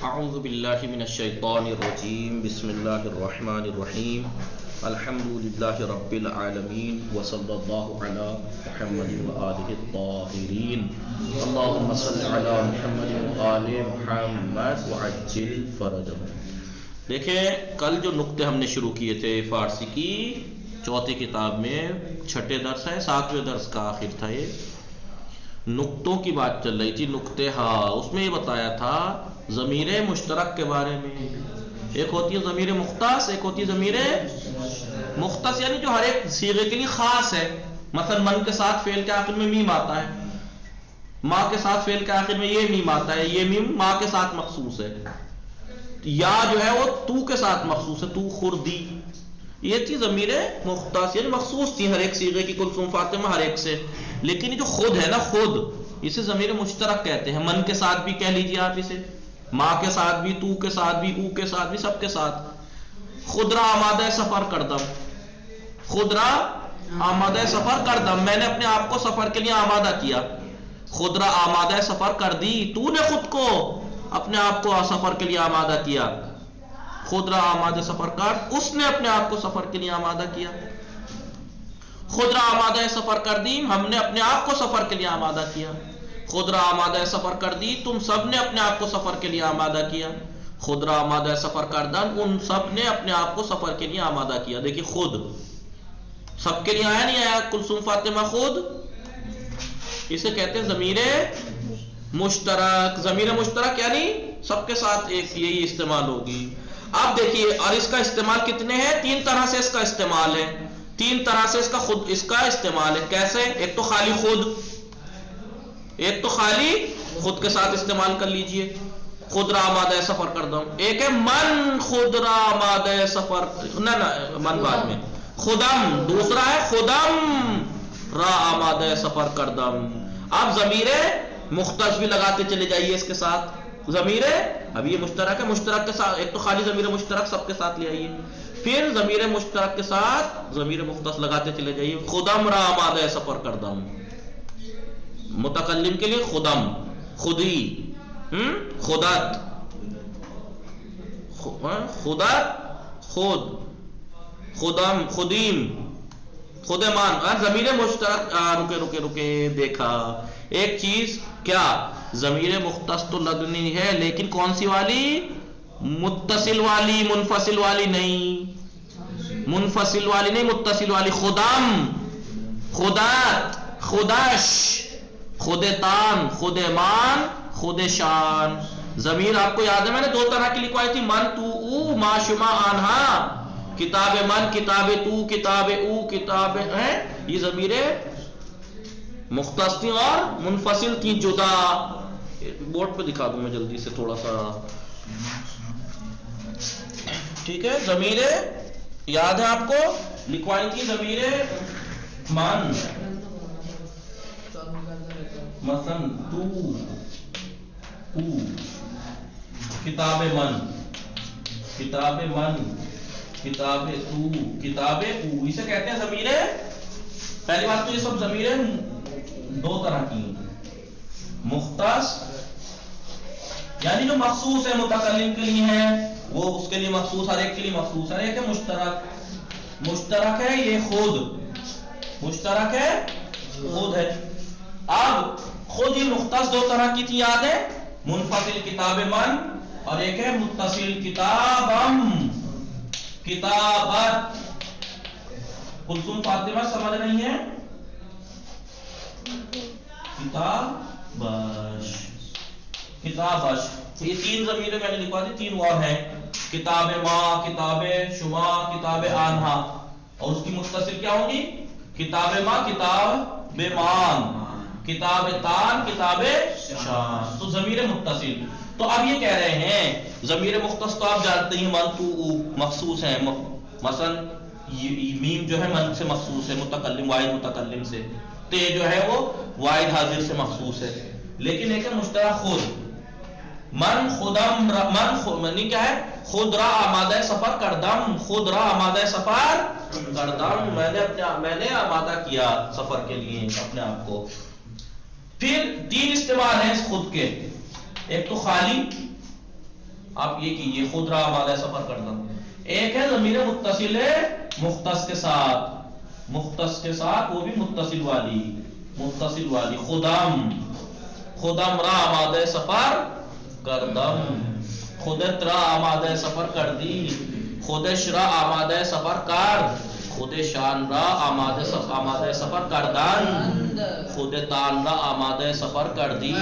اعوذ باللہ من الشیطان الرجیم بسم اللہ الرحمن الرحیم الحمد للہ رب العالمین وصلی اللہ علی محمد وآلہ الطاہرین اللہم صل علی محمد وآل محمد وعجل فرجہم۔ دیکھیں کل جو نقطے ہم نے شروع کیے تھے فارسی کی چوتھی کتاب میں، چھٹے درس ہے، 7ویں درس کا آخر تھا، یہ نقطوں کی بات چل رہی تھی۔ نقطے اس میں یہ بتایا تھا ضمیر مشترک کے بارے میں، ایک ہوتی ہے ضمیر مختص، ایک ہوتی ہے ضمیر مختص، یعنی جو ہر ایک صیغے کے لیے خاص ہے۔ مثلا من کے ساتھ فعل کے آخر میں میم آتا ہے، ماں کے ساتھ فعل کے آخر میں یہ میم آتا ہے، یہ میم ماں کے ساتھ مخصوص ہے، یا جو ہے وہ تو کے ساتھ مخصوص ہے، تو خردی، یہ تھی ضمیر مختص، یعنی مخصوص تھی ہر ایک صیغے کی، کلثوم فاطمہ ہر ایک سے۔ لیکن یہ جو خود ہے نا، خود، اسے ضمیر مشترک کہتے ہیں۔ من کے ساتھ بھی کہہ لیجیے آپ اسے، ماں کے ساتھ بھی، تو کے ساتھ بھی، او کے ساتھ بھی، سب کے ساتھ۔ خدرا آمادہ سفر کردم، خدرا آمادہ سفر کردم، میں نے اپنے آپ کو سفر کے لیے آمادہ کیا۔ خدرا آمادہ سفر کر دی، تو نے خود کو اپنے آپ کو سفر کے لیے آمادہ کیا۔ خدرا آمادہ سفر کر، اس نے اپنے آپ کو سفر کے لیے آمادہ کیا۔ خدرا آمادہ سفر کر دی، ہم نے اپنے آپ کو سفر کے لیے آمادہ کیا۔ خدرا آمادہ سفر کر دی، تم سب نے اپنے آپ کو سفر کے لیے آمادہ کیا۔ خدرا آمادہ سفر کردن، ان سب نے اپنے آپ کو سفر کے لیے آمادہ کیا۔ دیکھیے خود سب کے لیے آیا نہیں آیا، کلثوم فاطمہ خود، اسے کہتے ہیں ضمیر مشترک۔ ضمیر مشترک یعنی سب کے ساتھ ایک یہی استعمال ہوگی۔ اب دیکھیے، اور اس کا استعمال کتنے ہیں؟ 3 طرح سے اس کا استعمال ہے، 3 طرح سے اس کا استعمال ہے۔ کیسے؟ ایک تو خالی خود، ایک تو خالی خود کے ساتھ استعمال کر لیجئے، خدرا آمادہ سفر کردم۔ ایک ہے من خدرا آمادہ سفر، نہ من بعد میں، خدم، دوسرا ہے خدم را آمادہ سفر کردم۔ اب ضمیر مختص بھی لگاتے چلے جائیے اس کے ساتھ، ضمیر، اب یہ مشترک ہے، مشترک کے ساتھ ایک تو خالی ضمیر مشترک سب کے ساتھ لے آئیے، پھر ضمیر مشترک کے ساتھ ضمیر مختص لگاتے چلے جائیے۔ خدم را آمادہ سفر کردم، متکلم کے لیے خدم، خودی، خدت، خدت، خود، خدم، خدیم، خدمان۔ ضمیر مشترک، رکے دیکھا ایک چیز، کیا ضمیر مختص تو لگنی ہے، لیکن کون سی والی؟ متصل والی، منفصل والی نہیں، منفصل والی نہیں، متصل والی۔ خدم، خدت، خدش، خودتان، خودمان، خودشان۔ ضمیر آپ کو یاد ہے میں نے 2 طرح کی لکھوائی تھی، من، تو، او، ما، شما، آنہا۔ کتاب من، کتاب تو، کتاب او، کتاب ہے، یہ ضمیر مختص تھی اور منفصل تھی، جدا۔ بورڈ پہ دکھا دوں میں جلدی سے تھوڑا سا، ٹھیک ہے؟ ضمیر یاد ہے آپ کو، لکھوائی تھی ضمیر من، مثلا تو، کتاب من، کتاب من، کتاب تو، کتاب او، اسے کہتے ہیں ضمیر۔ پہلی بات تو یہ سب ضمیر 2 طرح کی، مختص یعنی جو مخصوص ہے، متکلم کے لیے ہے، وہ اس کے لیے مخصوص، ہر ایک کے لیے مخصوص ہے۔ ایک ہے مشترک، مشترک ہے یہ خود، مشترک ہے خود ہے۔ اب خود ہی مختص 2 طرح کی تھی، یاد ہے؟ منفصل کتاب من، اور ایک ہے متصل کتابم، کتابت۔ کلثوم فاطمہ سمجھ رہی ہیں؟ کتابش، کتابش، یہ 3 ضمیر میں نے لکھوا دی، 3 اور ہیں، کتاب ما، کتاب شما، کتاب آنہا، اور اس کی متصل کیا ہوگی؟ کتاب ما، کتاب مان، کتاب تان، کتاب شان، تو ضمیر متصل۔ تو اب یہ کہہ رہے ہیں ضمیر مختص تو آپ جانتے ہیں، من، تو، او مخصوص ہیں، مثلا میم جو ہے من سے مخصوص ہے، متکلم، واحد متکلم سے، تے جو ہے وہ واحد حاضر سے مخصوص ہے۔ لیکن ایک ہے مشترک خود، من خدم، من کیا ہے؟ خود را آمادہ سفر کردم، خود را آمادہ سفر کردم، میں نے آمادہ کیا سفر کے لیے اپنے آپ کو۔ پھر 3 استعمال ہیں اس خود کے، ایک تو خالی، آپ یہ کیجئے، خود را آمادہ سفر کردم. ایک ہے ضمیر متصل مختص کے ساتھ، مختص کے ساتھ وہ بھی متصل والی، متصل والی. خدم، خدم را آمادہ سفر کردم، خودت را آمادہ سفر کردی، خودش را آمادہ سفر کر، خودشان را آمادہ سفر کردن، خودتان را آمادہ سفر کردی.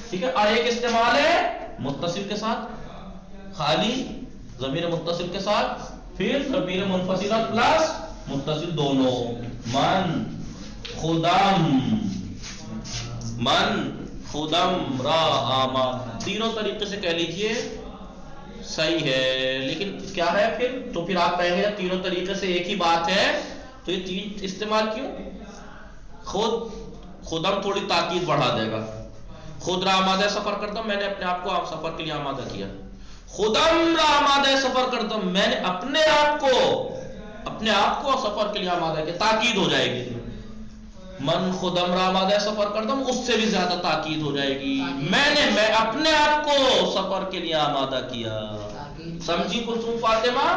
ٹھیک ہے. اور ایک استعمال ہے متصل کے ساتھ، خالی ضمیر متصل کے ساتھ، پھر ضمیر منفصلہ پلس متصل دونوں. من خدم، من خدم را آماد، تینوں طریقے سے کہہ لیجئے صحیح ہے. لیکن کیا ہے پھر؟ تو پھر آپ کہیں گے تینوں طریقے سے ایک ہی بات ہے، تو یہ تین استعمال کیوں؟ خدم تھوڑی تاکید بڑھا دے گا. خود را آمادہ سفر کرتا ہوں، میں نے اپنے آپ کو سفر کے لیے آمادہ کیا. خدم را آمادہ سفر کرتا ہوں، میں نے اپنے آپ کو سفر کے لیے آمادہ کیا، تاکید ہو جائے گی. من خدم را آمادہ سفر کرتا ہوں، اس سے بھی زیادہ تاکید ہو جائے گی. میں اپنے آپ کو سفر کے لیے آمادہ کیا. سمجھی کلثوم فاطمہ؟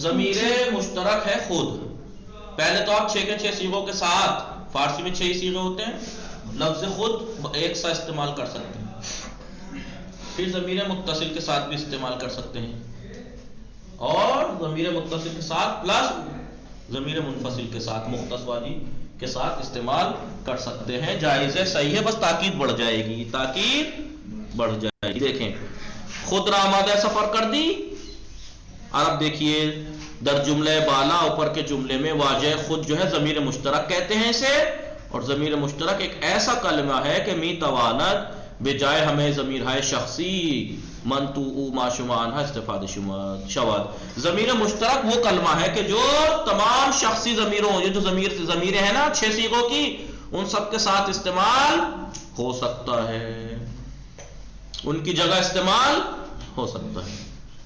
ضمیر مشترک ہے خود. پہلے تو آپ 6 کے 6 صیغوں کے ساتھ، فارسی میں 6 ہی صیغے ہوتے ہیں، لفظ خود ایک سا استعمال کر سکتے ہیں. پھر ضمیر متصل کے ساتھ بھی استعمال کر سکتے ہیں، اور ضمیر متصل کے ساتھ پلس ضمیر منفصل کے ساتھ، مختص والی کے ساتھ استعمال کر سکتے ہیں. جائز ہے، صحیح ہے، بس تاکید بڑھ جائے گی، تاکید بڑھ جائے گی. دیکھیں خود را آمادہ سفر کر دی. اور اب دیکھیے در جملہ بالا اوپر کے جملے میں واجہ خود جو ہے ضمیر مشترک کہتے ہیں اسے. اور ضمیر مشترک ایک ایسا کلمہ ہے کہ می توانت بجائے ہمیں ضمیر ہے شخصی من تو او ما شمان ہے استفاد شواد. ضمیر مشترک وہ کلمہ ہے کہ جو تمام شخصی ضمیروں، یہ جو ضمیریں ہیں نا 6 صیغوں کی، ان سب کے ساتھ استعمال ہو سکتا ہے، ان کی جگہ استعمال ہو سکتا ہے.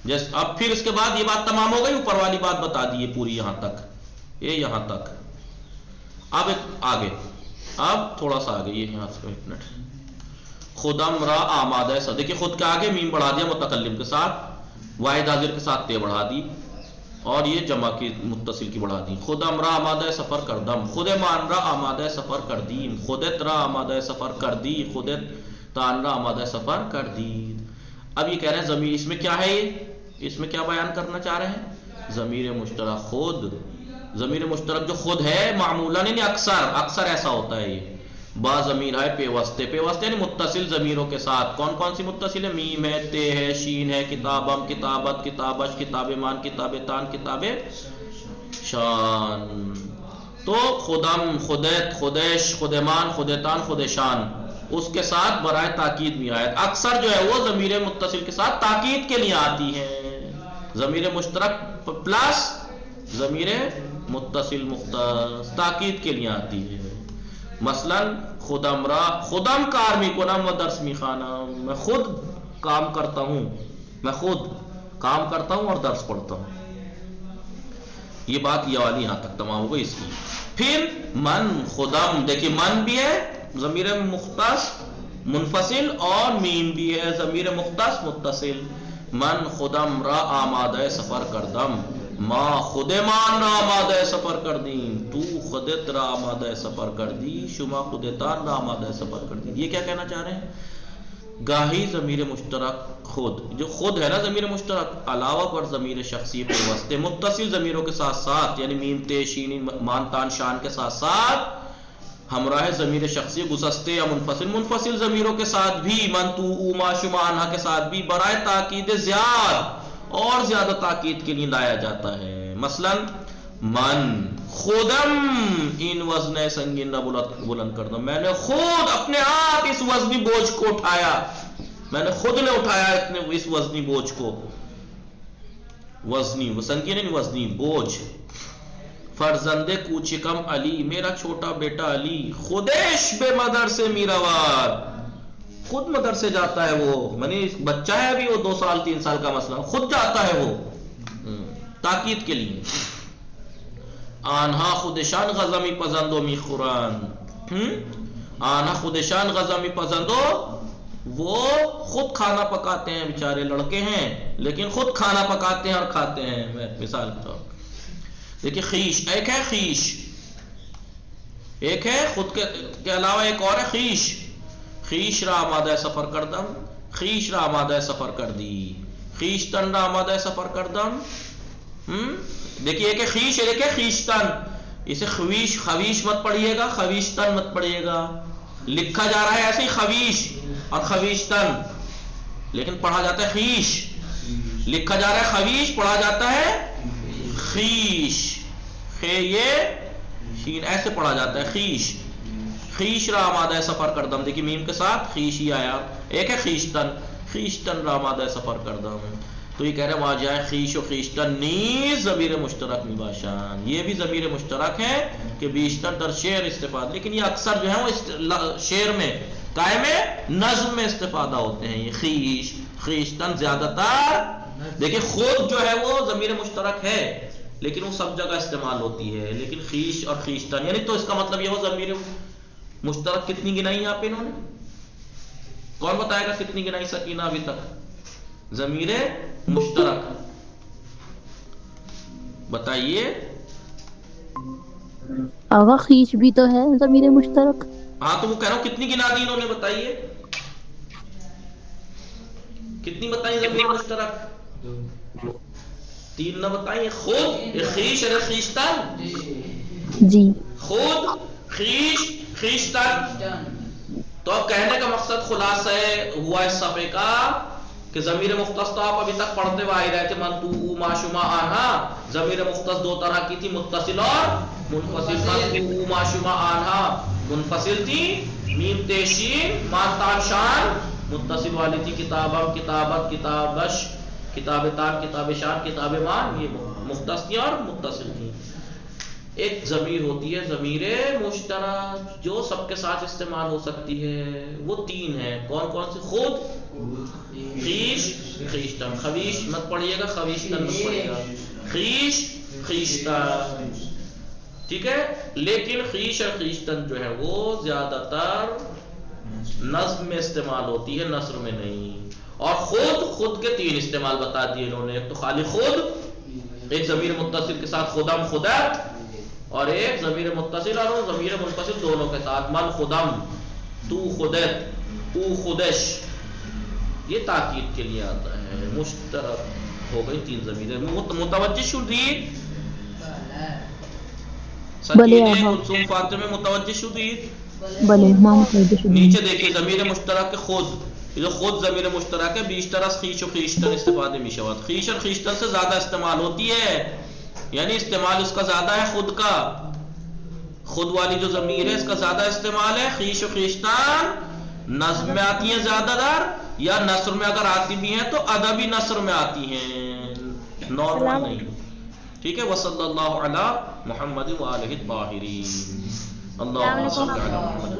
جیسے اب پھر اس کے بعد یہ بات تمام ہو گئی، اوپر والی بات بتا دی ہے پوری یہاں تک، یہ یہاں تک. اب آگے، اب تھوڑا سا آگے، یہ یہاں سے ایک منٹ. خدم را آمادہ سفر، دیکھیے خود کے آگے میم بڑھا دیا متکلم کے ساتھ، واحد حاضر کے ساتھ تے بڑھا دی، اور یہ جمع کی متصل کی بڑھا دی. خدم را آمادہ سفر کردم، خود مان را آمادہ سفر کردیم، خودت را آمادہ سفر کردی، خودت تان را آمادہ سفر کردی. اب یہ کہہ رہے ہیں ضمیر، اس میں کیا ہے، اس میں کیا بیان کرنا چاہ رہے ہیں؟ ضمیر مشترک خود. ضمیر مشترک جو خود ہے معمولاً یعنی اکثر ایسا ہوتا ہے، یہ با ضمیر ہے پیوستے، پیوستے یعنی متصل ضمیروں کے ساتھ. کون کون سی متصل ہے؟ میم ہے، تے ہے، شین ہے، کتابم، کتابت، کتابش، کتاب مان، کتاب تان، کتاب شان. تو خدم، خودت، خودش، خودمان، خودتان، خودشان، اس کے ساتھ برائے تاکید بھی آیت اکثر جو ہے وہ ضمیر متصل کے ساتھ تاکید کے لیے آتی ہے. ضمیر مشترک پلس ضمیر متصل مختص تاکید کے لیے آتی ہے. مثلا خدم را، خدم کار می کنم و درس می خوانم، میں خود کام کرتا ہوں، میں خود کام کرتا ہوں اور درس پڑھتا ہوں. یہ بات یہ والی یہاں تک تمام ہو گئی اس کی. پھر من خدم، دیکھیے من بھی ہے ضمیر مختص منفصل، اور میم بھی ہے ضمیر مختص متصل. من خدم را آمادہ سفر کردم، ما خودمان را آمادہ سفر کردیم، تو خودت را آمادہ سفر کردی، شما خودتان را آمادہ سفر کردی. یہ کیا کہنا چاہ رہے ہیں؟ گاہی ضمیر مشترک خود، جو خود ہے نا ضمیر مشترک، علاوہ پر ضمیر شخصی پیوستے متصل ضمیروں کے ساتھ ساتھ، یعنی میم تے شین مان تان شان کے ساتھ ساتھ، ہمراہ ضمیر شخصی گسستے یا منفصل ضمیروں کے ساتھ بھی، من تو او ما شما انہا کے ساتھ بھی برائے تاکید زیادہ تاکید کے لیے لایا جاتا ہے. مثلا من خودم ان وزن سنگین نہ بلند کر دو، میں نے خود اپنے آپ اس وزنی بوجھ کو اٹھایا، میں نے خود نے اٹھایا اتنے اس وزنی بوجھ کو. وزنی سنگین نہیں، وزنی بوجھ. فرزند کوچکم علی، میرا چھوٹا بیٹا علی، خودش بے مدرسے میراوار، خود مدرسے جاتا ہے وہ، یعنی بچہ ہے ابھی وہ 2 سال 3 سال کا مسئلہ، خود جاتا ہے وہ تاکید کے لیے. آنہا خودشان غزمی پزندو می خوران، آنہا خودشان غزمی پزندو وہ خود کھانا پکاتے ہیں، بیچارے لڑکے ہیں لیکن خود کھانا پکاتے ہیں اور کھاتے ہیں. میں مثال کے طور پر دیکھیے خیش، ایک ہے خیش، ایک ہے خود کے علاوہ ایک اور ہے خیش. خیش را آمادہ سفر کردم، خیش را آمادہ سفر کردی، خیشتن را آمادہ سفر کردم. دیکھیے ایک ہے خیش، ایک ہے خیشتن. اسے خویش مت پڑھیے گا، خویشتن مت پڑھیے گا. لکھا جا رہا ہے ایسے ہی خویش اور خویشتن، لیکن پڑھا جاتا ہے خیش. لکھا جا رہا ہے خویش، پڑھا جاتا ہے خیش. یہ شین ایسے پڑھا جاتا ہے خیش. خیش را آمادہ سفر کردم، دیکھیے میم کے ساتھ خیش ہی آیا. ایک ہے خیشتن، خیشتن را آمادہ سفر کردم. تو یہ کہہ رہے وہاں جائے خیش و خیشتن نیز ضمیر مشترک میباشان. یہ بھی ضمیر مشترک ہے کہ بیشتر در شعر استفادہ، لیکن یہ اکثر جو ہے وہ شعر میں قائم نظم میں استفادہ ہوتے ہیں. یہ خیش خیشتن زیادہ تر دیکھیں خود جو ہے وہ ضمیر مشترک ہے لیکن وہ سب جگہ استعمال ہوتی ہے. لیکن خیش اور خیشتن یعنی تو اس کا مطلب یہ ہو ضمیر مشترک کتنی گنائی یہاں پہ انہوں نے؟ کون بتائے گا کتنی گنائی سکینہ ابھی تک؟ ضمیر مشترک بتائیے. آغا خیش بھی تو ہے ضمیر مشترک. ہاں تو وہ کہہ رہا ہوں کتنی گنا دی انہوں نے، بتائیے کتنی بتائی ضمیر مشترک؟ 3 نہ بتائیے. خود خیش اور خیشتن، جی خود خیش خیشتن. تو اب کہنے کا مقصد خلاصہ ہوا اس صفحے کا کہ ضمیر مختص تو آپ ابھی تک پڑھتے ہوئے آ رہے تھے. من تو ما شما آنہا، ضمیر مختص 2 طرح کی تھی، متصل اور منفصل. من تو ما شما آنہا منفصل تھی، میم تیشین مانتان شان متصل والی تھی. کتابم کتابت کتابش کتابتان کتاب شان کتاب مان یہ مختص تھی اور متصل تھی. ایک ضمیر ہوتی ہے ضمیر مشترک جو سب کے ساتھ استعمال ہو سکتی ہے. وہ 3 ہیں. کون کون سے؟ خود، خیش، خیشتن. خویش مت پڑھیے گا، خویشتن مت پڑھیے گا. خیش خیشتن ٹھیک ہے. لیکن خیش اور خیشتن جو ہے وہ زیادہ تر نظم میں استعمال ہوتی ہے، نثر میں نہیں. اور خود کے 3 استعمال بتا دیے انہوں نے. ایک تو خالی خود، ایک ضمیر متصل کے ساتھ خدم خدت، اور ایک ضمیر متصل اور ضمیر منفصل دونوں کے ساتھ. من خدم، تو خدت، او خدش. یہ تاکید کے لیے آتا ہے. مشترک ہو گئی 3 ضمیر. متوجہ شدید سکینہ کلثوم فاطمہ متوجہ شدید. بلے نیچے دیکھیے ضمیر مشترک کے خود، جو خود ضمیر مشترک ہے بیشتر از خیش و خیشتن استفادہ می شود. خیش اور خیشتن سے زیادہ استعمال ہوتی ہے، یعنی استعمال اس کا زیادہ ہے خود کا. خود والی جو ضمیر ہے اس کا زیادہ استعمال ہے. خیش و خیشتن نظم میں آتی ہیں زیادہ در، یا نثر میں اگر آتی بھی ہیں تو ادبی نثر میں آتی ہیں، نارمل نہیں. ٹھیک ہے. وصلی اللہ علی محمد وآلہ الطاہرین. اللہم صل علی محمد.